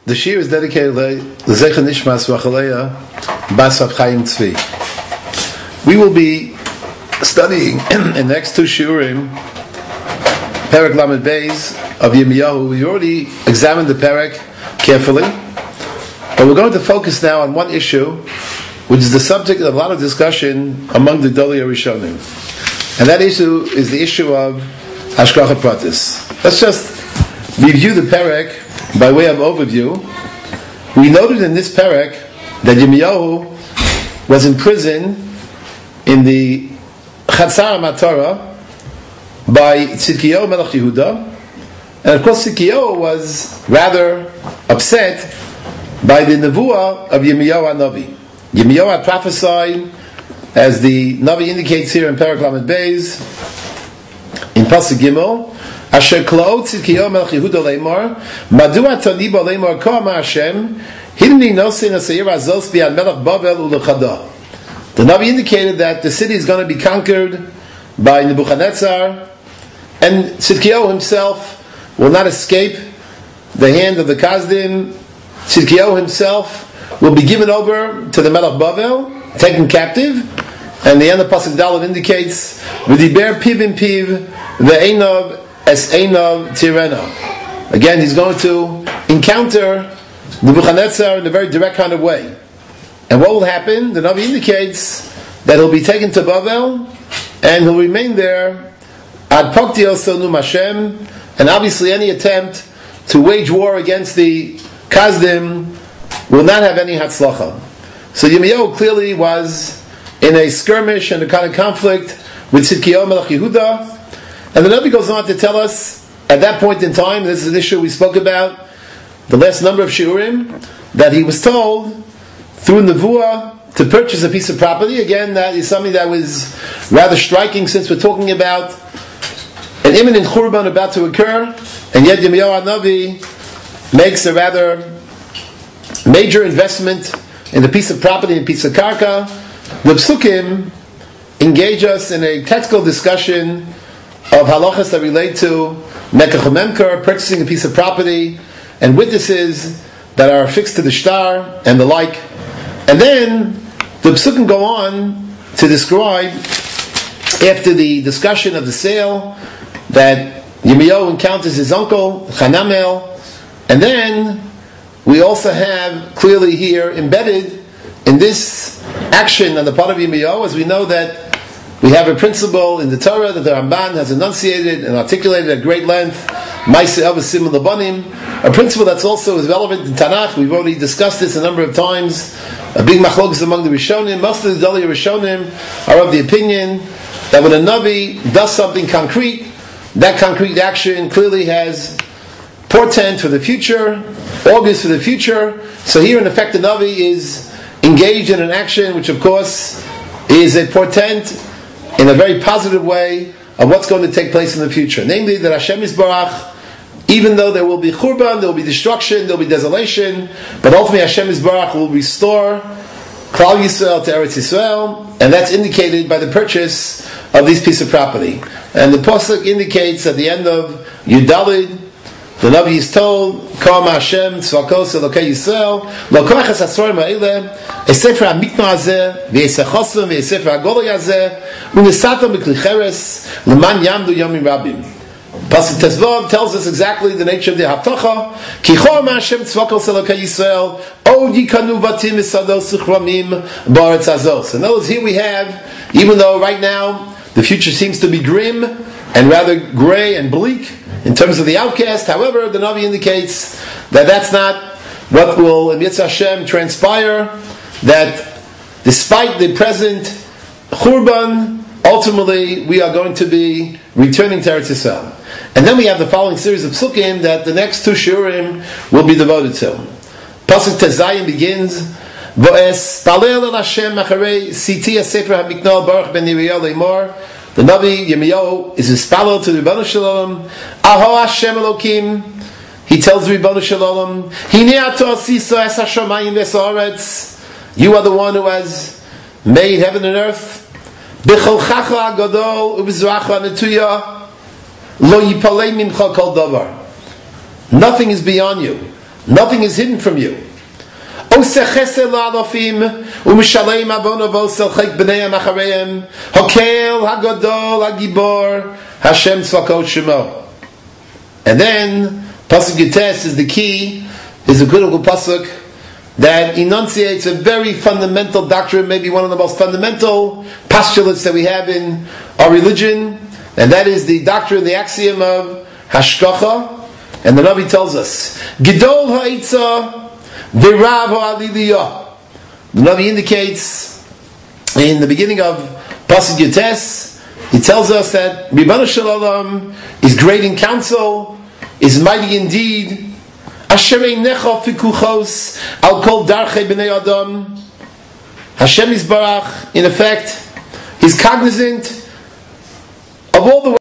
The shir is dedicated to Zecha Nishmas V'Achaleya Bas Chaim Tzvi. We will be studying in the next two shiurim Perek Lamed Beis of Yirmiyahu. We already examined the Perek carefully, but we're going to focus now on one issue, which is the subject of a lot of discussion among the Dolei Rishonim, and that issue is the issue of Hashgachat Pratis. Let's just review the Perek by way of overview. We noted in this Perek that Yirmiyahu was in prison in the Chatzar HaMatorah by Tzidkiyahu Melech Yehuda, and of course Tzidkiyahu was rather upset by the Nevuah of Yirmiyahu HaNavi. Yirmiyahu had prophesied, as the Navi indicates here in Perek Lamed Beis, in Pasuk Gimel, Asher Klo Tzidkiyahu Melech Yehuda Leimor, Madua Taniba Leimor Ko Amar Hashem, Hidni Nosin Asayir Azos Biad Melech Bavel Ulechada. The Navi indicated that the city is going to be conquered by Nebuchadnezzar, and Tzidkiyahu himself will not escape the hand of the Kazdim. Tzidkiyahu himself will be given over to the Melech Bavel, taken captive, and the end of Pasuk Daled indicates, V'diber piv in piv, ve'einav es einav tirena. Again, he's going to encounter Nebuchadnezzar in a very direct kind of way. And what will happen? The Navi indicates that he'll be taken to Bavel, and he'll remain there ad Poktiel Sonum Hashem, and obviously any attempt to wage war against the Kazdim will not have any Hatzlacha. So Yirmiyahu clearly was in a skirmish and a kind of conflict with Tzidkiyahu Melech Yehuda, and the Navi goes on to tell us at that point in time, this is an issue we spoke about the last number of shiurim, that he was told through Nevuah to purchase a piece of property. Again, that is something that was rather striking, since we're talking about an imminent Churban about to occur, and yet Yirmiyahu HaNavi makes a rather major investment in a piece of property, a piece of karka. The Psukim engage us in a technical discussion of halachas that relate to Mekach HaMemker, purchasing a piece of property, and witnesses that are affixed to the shtar, and the like. And then the Psukim go on to describe, after the discussion of the sale, that Yirmiyahu encounters his uncle, Chanamel, and then we also have clearly here embedded in this action on the part of Yirmiyahu, as we know that we have a principle in the Torah that the Ramban has enunciated and articulated at great length, Maaseh Avos Siman Labanim, a principle that's also is relevant in Tanakh. We've already discussed this a number of times. A big machlokas among the Rishonim. Most of the Dolei Rishonim are of the opinion that when a Navi does something concrete, that concrete action clearly has portent for the future, augurs for the future. So here in effect the Navi is engaged in an action which of course is a portent in a very positive way of what's going to take place in the future. Namely that Hashem Yisbarach, even though there will be Churban, there will be destruction, there will be desolation, but ultimately Hashem Yisbarach will restore Klal Yisrael to Eretz Yisrael, and that's indicated by the purchase of this piece of property. And the Pasuk indicates at the end of Yudalid, the Navi is told, Kam Hashem Tzvakos Elokei Yisrael, Lokoachas Asrorim Ha'ileh, Esefer HaMikna Hazeh, V'Yesechosem, V'Yesefer HaGolei Hazeh, U'Nesatom B'Kli L'man Yamdu Yomim Rabim. Pasuk Tezvav tells us exactly the nature of the Haftacha. Ki Chom Hashem Tzvakos Elokei Yisrael, Od Yikanu Vatim Esados Suchramim Ba'aretz Hazos. In other words, here we have, even though right now the future seems to be grim and rather gray and bleak in terms of the outcast, however, the Navi indicates that that's not what will, in Yitzhak Hashem, transpire, that despite the present Churban, ultimately we are going to be returning to Eretz Yisrael. And then we have the following series of psukim that the next two shiurim will be devoted to. Pasuk Tezayim begins, V'es Palel El Hashem Acharei Siti Sefer HaMiknah Baruch Ben Yirmiyahu Leimor. The Navi Yirmiyahu is hispalel to Ribbonu Shalom. Aho Hashem Elokim. He tells Ribbonu Shalom, Hinei ato asisa es hashamayim v'es haaretz. You are the one who has made heaven and earth. B'cholchacha agadol u'b'zracha netuya lo yipalei mimcha kol davar. Nothing is beyond you. Nothing is hidden from you. Oseh chesed la'alofim u'mishalei ma'avono v'osel chek b'nei ha'machareim hokel ha'gadol ha'gibor Hashem tzvakot shemo. And then Pasuk Yutes is the key, is a critical pasuk that enunciates a very fundamental doctrine, maybe one of the most fundamental postulates that we have in our religion, and that is the doctrine, the axiom of Hashgacha. And the Navi tells us, Gidol ha'itza v'rav ha'aliliyah. The Navi indicates in the beginning of Pasuk Yutes, he tells us that Ribbana Shalom is great in counsel, is mighty indeed. Asher einecha fikuchos al kol darchei b'nei adam. Hashem Yisbarach, in effect, is cognizant of all the